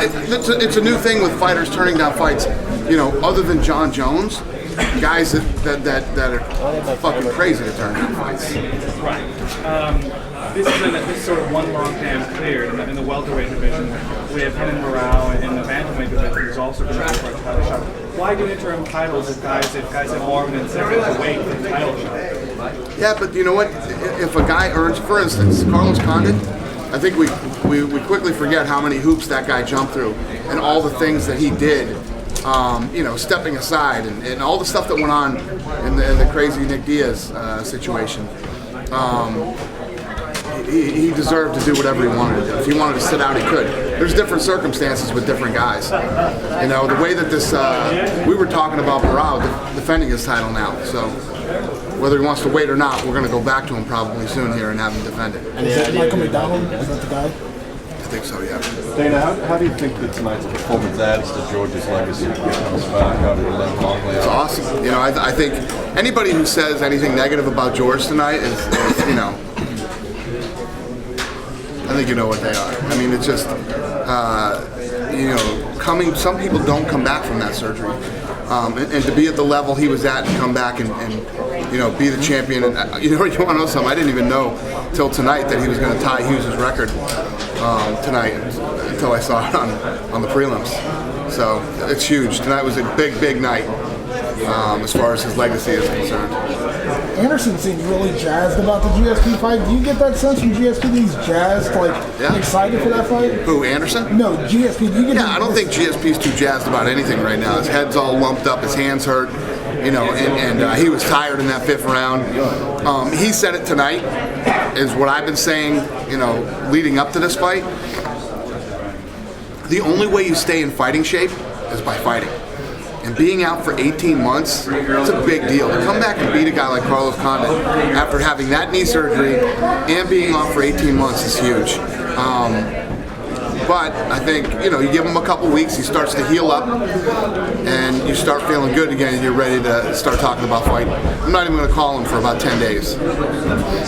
it's a new thing with fighters turning down fights. You know, other than John Jones, guys that are fucking crazy to turn down fights. Right. This is sort of one long damn cleared in the welterweight division. We have Henry Morale in the bantamweight division, who's also going to go for a title shot. Why do interim titles if guys have more of an incentive to wait for the title shot? Yeah, but you know what? If a guy earns, for instance, Carlos Condit, I think we quickly forget how many hoops that guy jumped through and all the things that he did. You know, stepping aside and all the stuff that went on in the crazy Nick Diaz situation. He deserved to do whatever he wanted to do. If he wanted to sit out, he could. There's different circumstances with different guys. You know, the way that this, we were talking about Morale defending his title now. So whether he wants to wait or not, we're going to go back to him probably soon here and have him defend it. Is that Michael McDonald? Is that the guy? I think so, yeah. Dana, how do you think that tonight's performance adds to George's legacy? Comes back after a long layoff? It's awesome. You know, I think anybody who says anything negative about George tonight is you know, I think you know what they are. I mean, it's just, you know, some people don't come back from that surgery. And to be at the level he was at and come back and you know, be the champion. And you know, you want to know something? I didn't even know till tonight that he was going to tie Hughes' record tonight until I saw it on the prelims. So it's huge. Tonight was a big night as far as his legacy is concerned. Anderson seemed really jazzed about the GSP fight. Do you get that sense from GSP that he's jazzed, like excited for that fight? Who, Anderson? No, GSP. Do you get I don't think GSP's too jazzed about anything right now. His head's all lumped up, his hands hurt, you know, and he was tired in that 5th round. He said it tonight, is what I've been saying, you know, leading up to this fight. The only way you stay in fighting shape is by fighting. And being out for 18 months, it's a big deal. To come back and beat a guy like Carlos Condit after having that knee surgery and being off for 18 months is huge. But I think, you know, you give him a couple weeks, he starts to heal up, and you start feeling good again, and you're ready to start talking about fighting. I'm not even going to call him for about 10 days.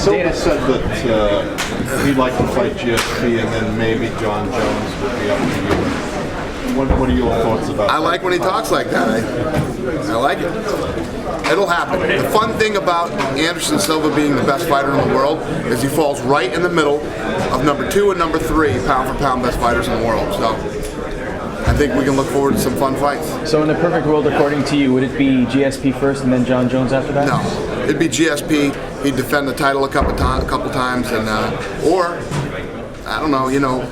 Silva said that he'd like to fight GSP, and then maybe John Jones would be up to you. What are your thoughts about that? I like when he talks like that. I like it. It'll happen. The fun thing about Anderson Silva being the best fighter in the world is he falls right in the middle of number 2 and number 3 pound for pound best fighters in the world. So I think we can look forward to some fun fights. So in a perfect world, according to you, would it be GSP first and then John Jones after that? No, it'd be GSP. He'd defend the title a couple times, and or I don't know. You know,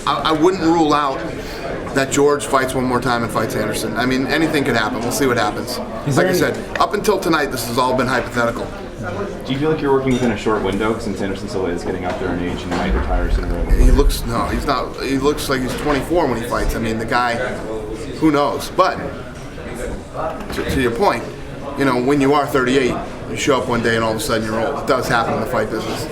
I wouldn't rule out that George fights one more time and fights Anderson. I mean, anything could happen. We'll see what happens. Like I said, up until tonight, this has all been hypothetical. Do you feel like you're working within a short window since Anderson Silva is getting up there in age and might retire sooner? He looks He looks like he's 24 when he fights. I mean, the guy, who knows? But to your point, you know, when you are 38, you show up one day and all of a sudden you're old. It does happen in the fight business.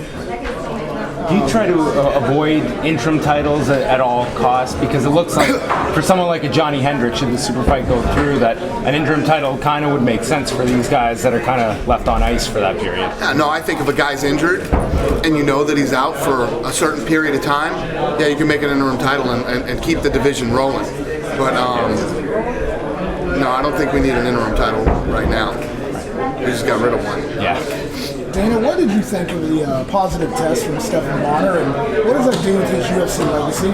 Do you try to avoid interim titles at all costs? Because it looks like for someone like a Johnny Hendricks, should the super fight go through, that an interim title kind of would make sense for these guys that are kind of left on ice for that period. Yeah, no, I think if a guy's injured and you know that he's out for a certain period of time, yeah, you can make an interim title and keep the division rolling. But no, I don't think we need an interim title right now. We just got rid of one. Yeah. Dana, what did you think of the positive test from Stephen Bonnar, and what does that do with his UFC legacy?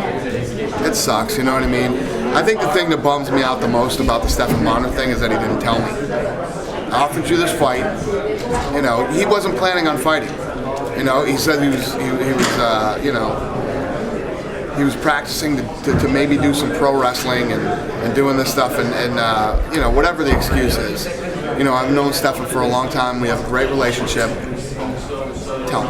It sucks, you know what I mean? I think the thing that bums me out the most about the Stephen Bonnar thing is that he didn't tell me. I offered you this fight. You know, he wasn't planning on fighting. You know, he said he was you know, he was practicing to maybe do some pro wrestling and doing this stuff and you know, whatever the excuse is. You know, I've known Stephen for a long time. We have a great relationship. Tell me.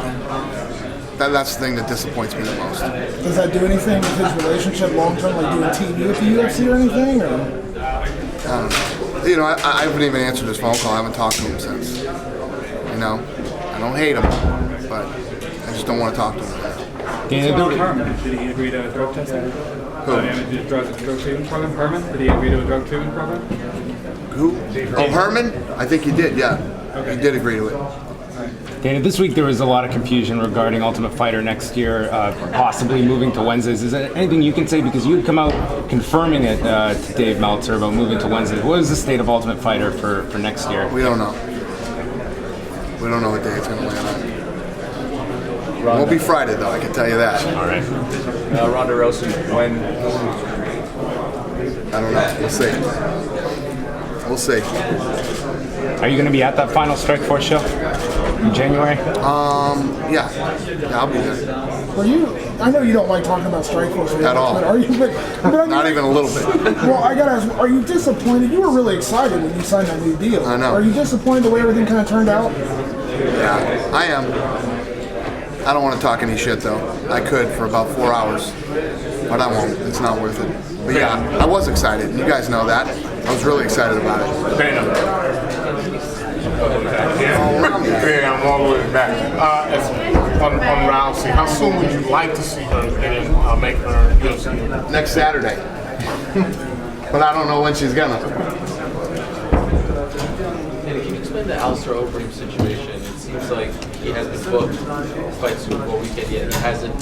That's the thing that disappoints me the most. Does that do anything with his relationship long term, like doing TV with the UFC or anything? Or? You know, I haven't even answered his phone call. I haven't talked to him since. You know, I don't hate him, but I just don't want to talk to him. Did he agree to a drug test? Did drug treatment program, Herman? Did he agree to a drug treatment program? Who? Oh, Herman? I think he did, yeah. Okay. He did agree to it. Dana, this week there was a lot of confusion regarding Ultimate Fighter next year, possibly moving to Wednesdays. Is there anything you can say, because you had come out confirming it to Dave Meltzer about moving to Wednesdays? What is the state of Ultimate Fighter for next year? We don't know. We don't know what day it's going to land on. It won't be Friday, though, I can tell you that. All right. Ronda Rousey, when? I don't know. We'll see. We'll see. Are you going to be at that final Strikeforce show in January? Yeah, I'll be there. Are you? I know you don't like talking about Strikeforce At all. but are you? But I mean, Not even a little bit. Well, I gotta ask, are you disappointed? You were really excited when you signed that new deal. I know. Are you disappointed the way everything kind of turned out? Yeah, I am. I don't want to talk any shit, though. I could for about 4 hours, but I won't. It's not worth it. But yeah, I was excited. You guys know that. I was really excited about it. Yeah, I'm all the way back. On Rousey, how soon would you like to see her and make her UFC? Next Saturday. But I don't know when she's gonna. Can you explain the Alistair Overeem situation? It seems like he has been booked fight Super Bowl weekend yet. He hasn't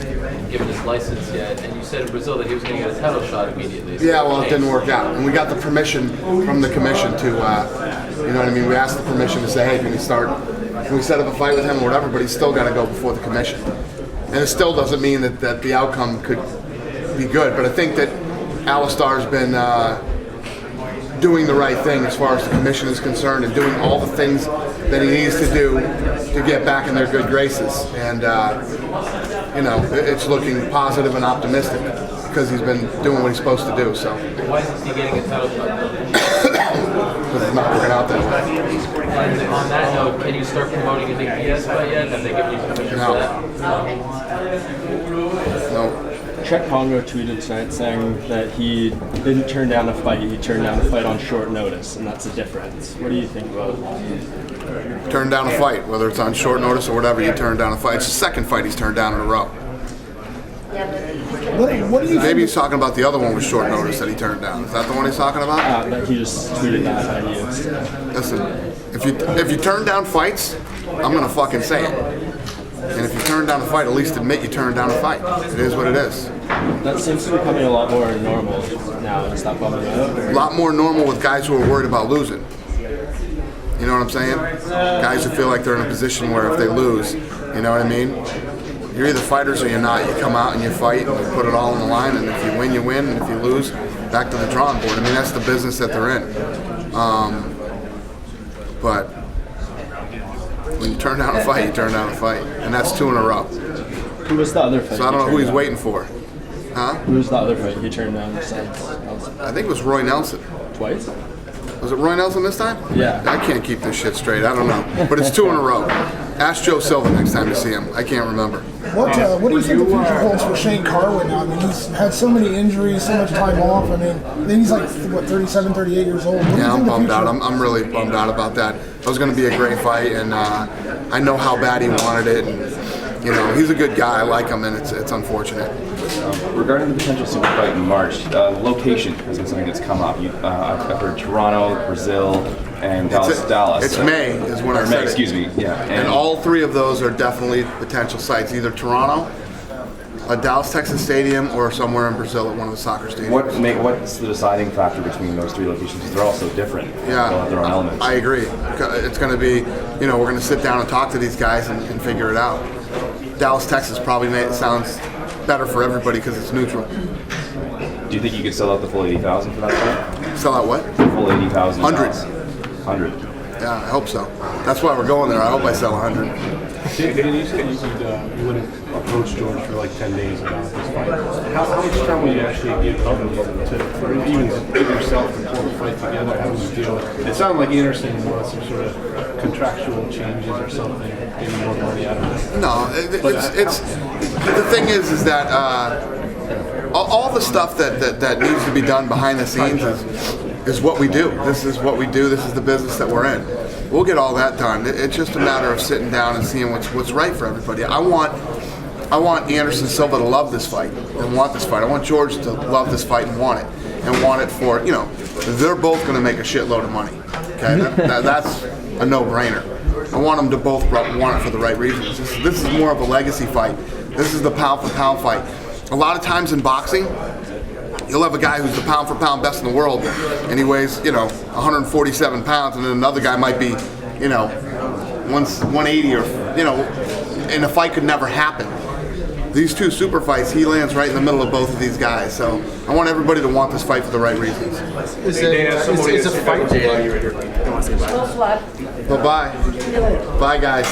given his license yet. And you said in Brazil that he was going to get a title shot immediately. So Yeah, well, it didn't work out. And we got the permission from the commission to, you know what I mean? We asked the permission to say, hey, can we set up a fight with him or whatever, but he's still got to go before the commission. And it still doesn't mean that the outcome could be good, but I think that Alistair's been doing the right thing as far as the commission is concerned and doing all the things that he needs to do to get back in their good graces. And, you know, it's looking positive and optimistic because he's been doing what he's supposed to do. So. Why isn't he getting a title shot? Because it's not working out that way. And on that note, can you start promoting a Nick Diaz fight yet? Have they given you permission for that? No. Trek Congo tweeted tonight saying that he didn't turn down a fight, he turned down a fight on short notice, and that's the difference. What do you think about it? Turn down a fight, whether it's on short notice or whatever, you turn down a fight. It's the second fight he's turned down in a row. What do you Maybe he's talking about the other one with short notice that he turned down. Is that the one he's talking about? But he just tweeted that at you. Listen, if you turn down fights, I'm gonna fucking say it. And if you turn down a fight, at least admit you turned down a fight. It is what it is. That seems to be becoming a lot more normal now. Is that bumming you out? A lot more normal with guys who are worried about losing. You know what I'm saying? Guys who feel like they're in a position where if they lose, you know what I mean? You're either fighters or you're not. You come out and you fight and you put it all on the line, and if you win, you win, and if you lose, back to the drawing board. I mean, that's the business that they're in. But when you turn down a fight, you turn down a fight. And that's 2 in a row. Who was the other fight? So I don't know who he's waiting for. Huh? Who was the other fight he turned down besides I think it was Roy Nelson. twice? Was it Roy Nelson this time? Yeah. I can't keep this shit straight. I don't know. But it's 2 in a row. Ask Joe Silva next time you see him. I can't remember. What do you think the future holds for Shane Carwin now? I mean, he's had so many injuries, so much time off. I mean, he's like, what, 37, 38 years old? Yeah, I'm bummed out. I'm really bummed out about that. It was going to be a great fight, and I know how bad he wanted it. And, you know, he's a good guy. I like him, and it's unfortunate. Regarding the potential super fight in March, location has been something that's come up. I've heard Toronto, Brazil, and Dallas. It's May is when I said May, it. excuse me. Yeah, And all 3 of those are definitely potential sites, either Toronto, a Dallas, Texas stadium, or somewhere in Brazil at one of the soccer stadiums. What's the deciding factor between those 3 locations? Because they're all so different. Yeah, They'll have their own elements. I agree. It's going to be, you know, we're going to sit down and talk to these guys and figure it out. Dallas, Texas probably sounds better for everybody because it's neutral. Do you think you could sell out the full 80,000 for that fight? Sell out what? The full 80,000. 100. 100. Yeah, I hope so. That's why we're going there. I hope I sell 100. Dan, you said you would have approached George for like 10 days about this fight. How much time will you actually give him to even give yourself and pull the fight together? How would you deal with it? It sounded like Anderson wants some sort of contractual changes or something, maybe more money out of it. No, it's the thing is that all the stuff that needs to be done behind the scenes is what we do. This is what we do. This is the business that we're in. We'll get all that done. It's just a matter of sitting down and seeing what's right for everybody. I want Anderson Silva to love this fight and want this fight. I want George to love this fight and want it for, you know, they're both going to make a shitload of money. Okay, that's a no-brainer. I want them to both want it for the right reasons. This is more of a legacy fight. This is the pound for pound fight. A lot of times in boxing, you'll have a guy who's the pound for pound best in the world, and he weighs, 147 pounds, and then another guy might be, 180 or, and a fight could never happen. These two super fights, he lands right in the middle of both of these guys. So I want everybody to want this fight for the right reasons. Is a fight? Bye-bye. Bye, guys.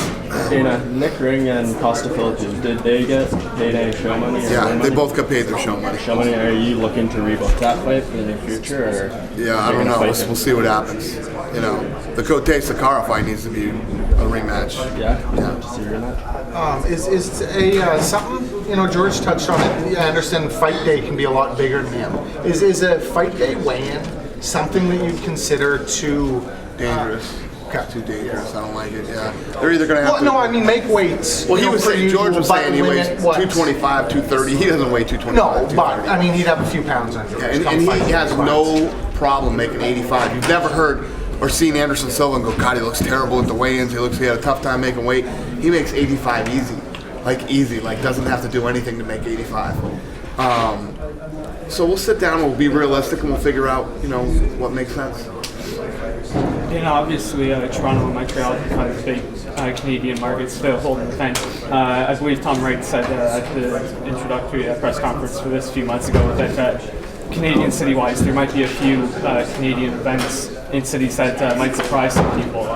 Dana, Nick Ring and Costa Philippines, did they get paid any show money? Yeah, they both got paid their show money. Show money, are you looking to rebook that fight for the near future? Or yeah, I don't know. We'll see what happens. The Cote Sakara fight needs to be a rematch. Yeah. Just a rematch. Is something, George touched on it, Anderson fight day can be a lot bigger than him. Is a fight day weigh-in something that you'd consider too dangerous? Okay. Too dangerous. I don't like it. Yeah, they're either going to have to. No, I mean make weights. Well, George was saying he weighs 225, 230. He doesn't weigh 225. No, but I mean he'd have a few pounds on George. Yeah, and he has no problem making 85. You've never heard or seen Anderson Silva and go, God, he looks terrible at the weigh-ins. He had a tough time making weight. He makes 85 easy, doesn't have to do anything to make 85. So we'll sit down, we'll be realistic, and we'll figure out, what makes sense. Obviously, Toronto and Montreal are kind of big Canadian markets still holding the fence. I believe Tom Wright said at the introductory press conference for this a few months ago that Canadian city-wise, there might be a few Canadian events in cities that might surprise some people.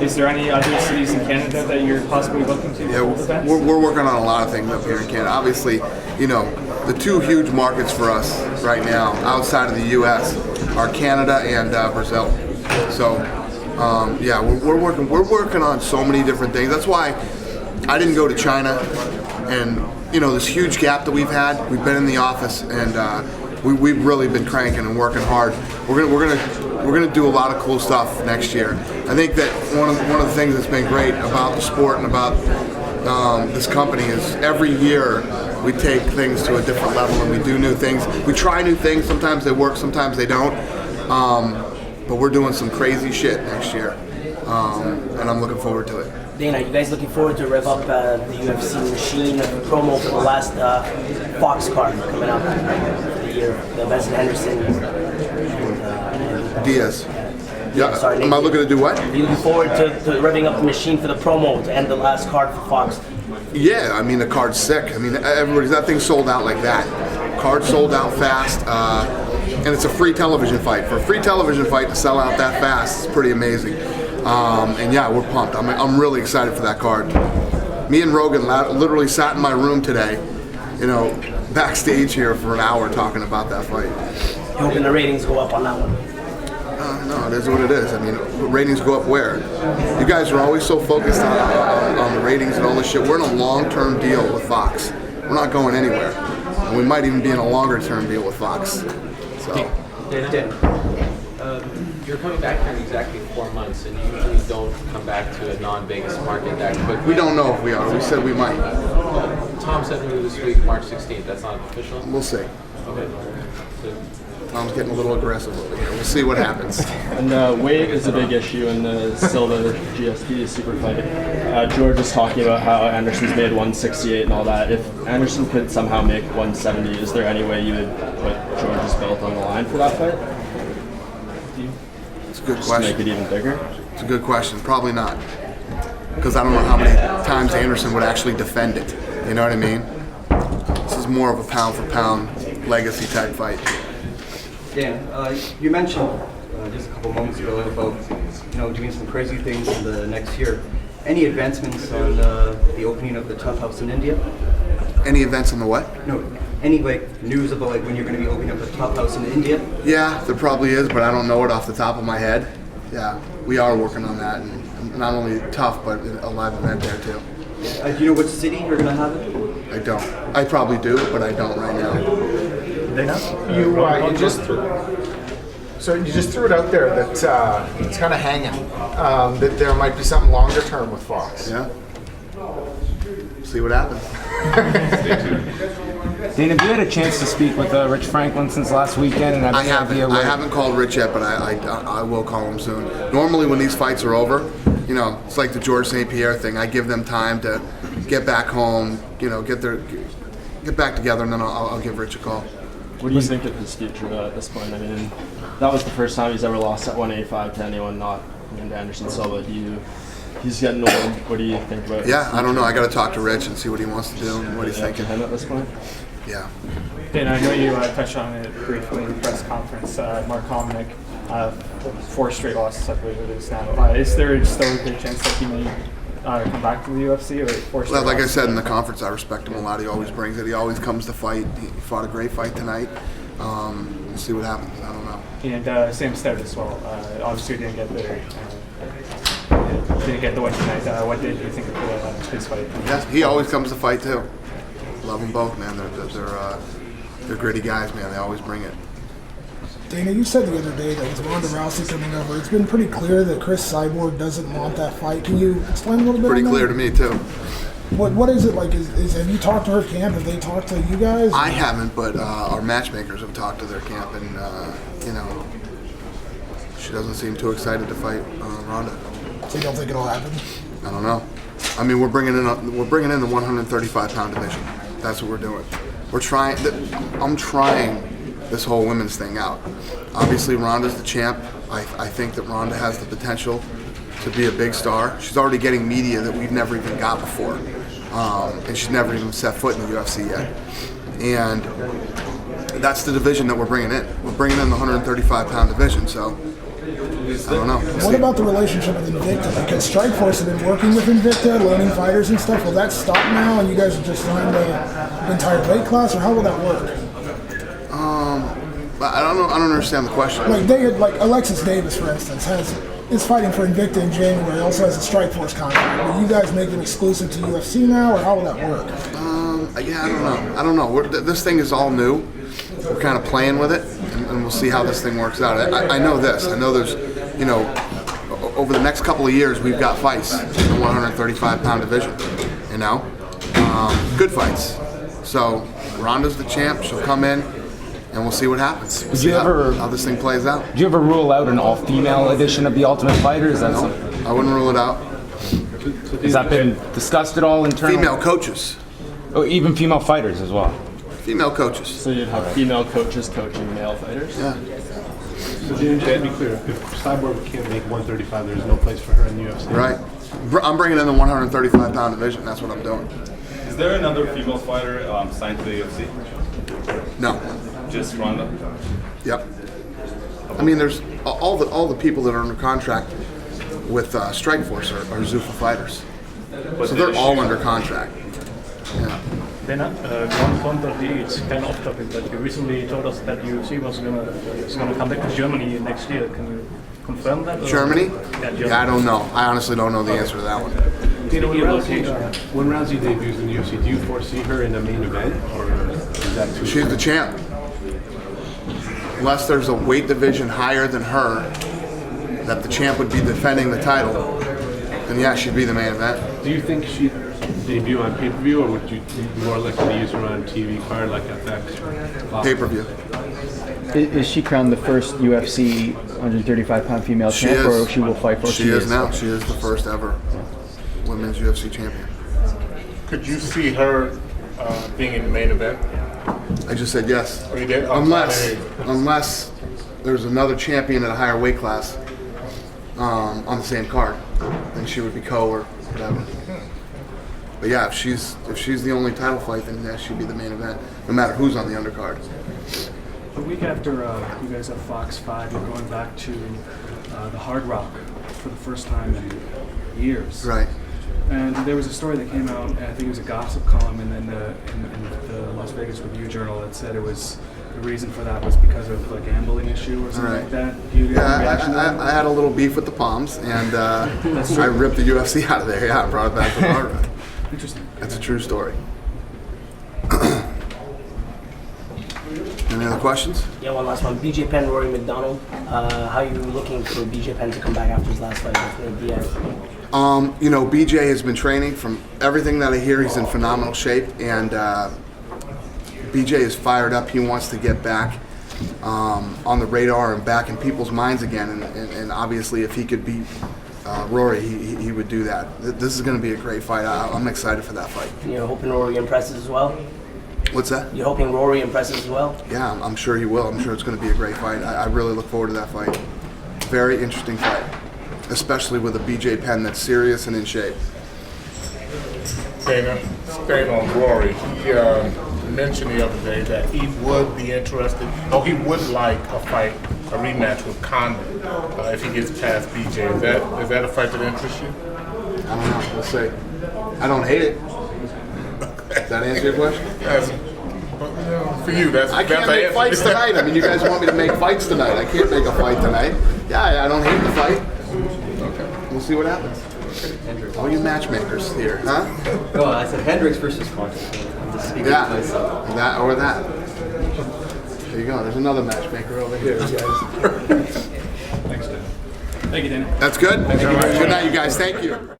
Is there any other cities in Canada that you're possibly looking to hold events? We're working on a lot of things up here in Canada. Obviously, the two huge markets for us right now outside of the U.S. are Canada and Brazil. So, we're working on so many different things. That's why I didn't go to China, and this huge gap that we've had. We've been in the office, and we've really been cranking and working hard. We're gonna do a lot of cool stuff next year. I think that one of the things that's been great about the sport and about this company is every year we take things to a different level and we do new things. We try new things. Sometimes they work, sometimes they don't. But we're doing some crazy shit next year, and I'm looking forward to it. Dana, you guys looking forward to rev up the UFC machine promo for the last Fox card coming up for the year? The Benson Henderson and Diaz. Yeah. Sorry, am I looking to do what? Are you looking forward to revving up the machine for the promo to end the last card for Fox? Yeah, I mean the card's sick. I mean that thing sold out like that. Card sold out fast. And it's a free television fight. For a free television fight to sell out that fast is pretty amazing. And yeah, we're pumped. I'm really excited for that card. Me and Rogan literally sat in my room today, backstage here for an hour talking about that fight. You hoping the ratings go up on that one? No, it is what it is. I mean, ratings go up where? You guys are always so focused on the ratings and all this shit. We're in a long-term deal with Fox. We're not going anywhere. And we might even be in a longer-term deal with Fox. So. You're coming back here in exactly 4 months, and you usually don't come back to a non-Vegas market that quickly. We don't know if we are. We said we might. Tom said to me this week, March 16th. That's not official? We'll see. Okay. Tom's getting a little aggressive over here. We'll see what happens. And weight is a big issue in the Silva GSP super fight. George was talking about how Anderson's made 168 and all that. If Anderson could somehow make 170, is there any way you would put George's belt on the line for that fight? It's a good Just question. To make it even bigger? It's a good question. Probably not. Because I don't know how many times Anderson would actually defend it. You know what I mean? This is more of a pound-for-pound legacy type fight. Dan, you mentioned just a couple moments ago about doing some crazy things in the next year. Any advancements on the opening of the Tough House in India? Any events on the what? No, any news about when you're going to be opening up the Tough House in India? Yeah, there probably is, but I don't know it off the top of my head. Yeah, we are working on that, and not only tough, but a live event there too. Do you know which city you're going to have it? I don't. I probably do, but I don't right now. You just threw it out there that it's kind of hanging, that there might be something longer term with Fox. Yeah. See what happens. Dana, have you had a chance to speak with Rich Franklin since last weekend? And I haven't called Rich yet, but I will call him soon. Normally when these fights are over, it's like the George St. Pierre thing. I give them time to get back home, get back together, and then I'll give Rich a call. What do you think of his future at this point? I mean, that was the first time he's ever lost at 185 to anyone not named Anderson Silva. He's getting old. What do you think about? Yeah, I don't know. I got to talk to Rich and see what he wants to do and what he's thinking. Him at this point. Yeah. Dan, I know you touched on it briefly in the press conference. Mark Hominick, 4 straight losses, I believe it is now. Is there still a good chance that he may come back to the UFC? Or 4 straight Well, like I losses? said in the conference, I respect him a lot. He always brings it. He always comes to fight. He fought a great fight tonight. We'll see what happens. I don't know. And Sam Stead as well. Obviously didn't get the win tonight. What did you think of his fight? Yes, he always comes to fight too. Love them both, man. They're gritty guys, man. They always bring it. Dana, you said the other day that with Ronda Rousey coming over, it's been pretty clear that Cris Cyborg doesn't want that fight. Can you explain a little bit? Pretty on clear that? to me too. What is it like? Have you talked to her camp? Have they talked to you guys? I haven't, but our matchmakers have talked to their camp, and she doesn't seem too excited to fight Ronda. So you don't think it'll happen? I don't know. I mean, we're bringing in the 135-pound division. That's what we're doing. I'm trying this whole women's thing out. Obviously, Ronda's the champ. I think that Ronda has the potential to be a big star. She's already getting media that we've never even got before, and she's never even set foot in the UFC yet. And that's the division that we're bringing in. We're bringing in the 135-pound division. So. I don't know. What about the relationship with Invicta? Because Strikeforce have been working with Invicta, learning fighters and stuff. Will that stop now, and you guys are just signed the entire weight class, or how will that work? I don't know. I don't understand the question. Like Alexis Davis, for instance, is fighting for Invicta in January. Also has a Strikeforce contract. Will you guys make them exclusive to UFC now, or how will that work? Yeah, I don't know. This thing is all new. We're kind of playing with it, and we'll see how this thing works out. I know this. I know there's, over the next couple of years, we've got fights in the 135-pound division. Good fights. So Ronda's the champ. She'll come in, and we'll see what happens. We'll see how this thing plays out. Do you ever rule out an all-female edition of the Ultimate Fighter? Is that something? I wouldn't rule it out. Has that been discussed at all internally? Female coaches. Oh, even female fighters as well. Female coaches. So you'd have female coaches coaching male fighters? Yeah. So just to be clear, if Cyborg can't make 135, there's no place for her in the UFC. Right. I'm bringing in the 135-pound division. That's what I'm doing. Is there another female fighter signed to the UFC? No. Just Ronda? Yep. I mean, there's all the people that are under contract with Strikeforce are Zuffa fighters. So they're all under contract. Yeah. Then one point of view, it's kind of off topic, but you recently told us that UFC was gonna come back to Germany next year. Can you confirm that? Or? Germany? Yeah, Germany. Yeah, I don't know. I honestly don't know the answer to that one. When Rousey debuts in the UFC, do you foresee her in the main event, or is that too? She's the champ. Unless there's a weight division higher than her, that the champ would be defending the title, then yeah, she'd be the main event. Do you think she'd debut on pay-per-view, or would you more likely to use her on a TV card like FX? Pay-per-view. Is she crowned the first UFC 135-pound female champ, or she will fight for? She is now. She is the first ever women's UFC champion. Could you see her being in the main event? I just said yes. Oh, you did? Unless there's another champion at a higher weight class on the same card, then she would be co or whatever. But yeah, if she's the only title fight, then yeah, she'd be the main event, no matter who's on the undercard. The week after you guys have Fox 5, you're going back to the Hard Rock for the first time in years. Right. And there was a story that came out, I think it was a gossip column in the Las Vegas Review-Journal that said it was, the reason for that was because of a gambling issue or something like that. Do you have a reaction to that? I had a little beef with the Palms, and I ripped the UFC out of there. Yeah, I brought it back to the Hard Rock. Interesting. That's a true story. Any other questions? Yeah, one last one. BJ Penn, Rory McDonald. How are you looking for BJ Penn to come back after his last fight with Diaz? BJ has been training. From everything that I hear, he's in phenomenal shape, and BJ is fired up. He wants to get back on the radar and back in people's minds again. And obviously, if he could beat Rory, he would do that. This is going to be a great fight. I'm excited for that fight. You're hoping Rory impresses as well? What's that? You're hoping Rory impresses as well? Yeah, I'm sure he will. I'm sure it's going to be a great fight. I really look forward to that fight. Very interesting fight, especially with a BJ Penn that's serious and in shape. Dana, staying on Rory, he mentioned the other day that he would be interested, he would like a fight, a rematch with Condon if he gets past BJ. Is that a fight that interests you? I don't know. We'll see. I don't hate it. Does that answer your question? Yes. For you, I can't make fights tonight. I mean, you guys want me to make fights tonight. I can't make a fight tonight. Yeah, I don't hate the fight. Okay. We'll see what happens. All you matchmakers here, huh? No, I said Hendricks versus Condon. I'm just speaking Yeah, to myself. that or that. There you go. There's another matchmaker over here, guys. Thanks, Dan. Thank you, Dan. That's good. Good night, you guys. Thank you.